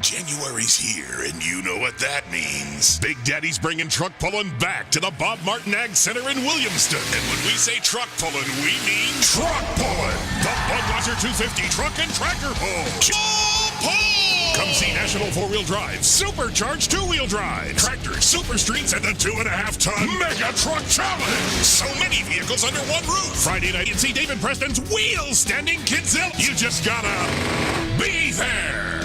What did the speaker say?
January's here, and you know what that means. Big Daddy's bringing truck pulling back to the Bob Martin Ag Center in Williamston. And when we say truck pulling, we mean truck pulling. The Budweiser 250 truck and tractor pull. Pull! Come see National 4-Wheel Drive, Supercharged 2-Wheel Drive, Tractors, Super Streets, and the 2.5-ton Mega Truck Challenge. So many vehicles under one roof. Friday night, you see David Preston's Wheel Standing Kidzilla. You just gotta be there.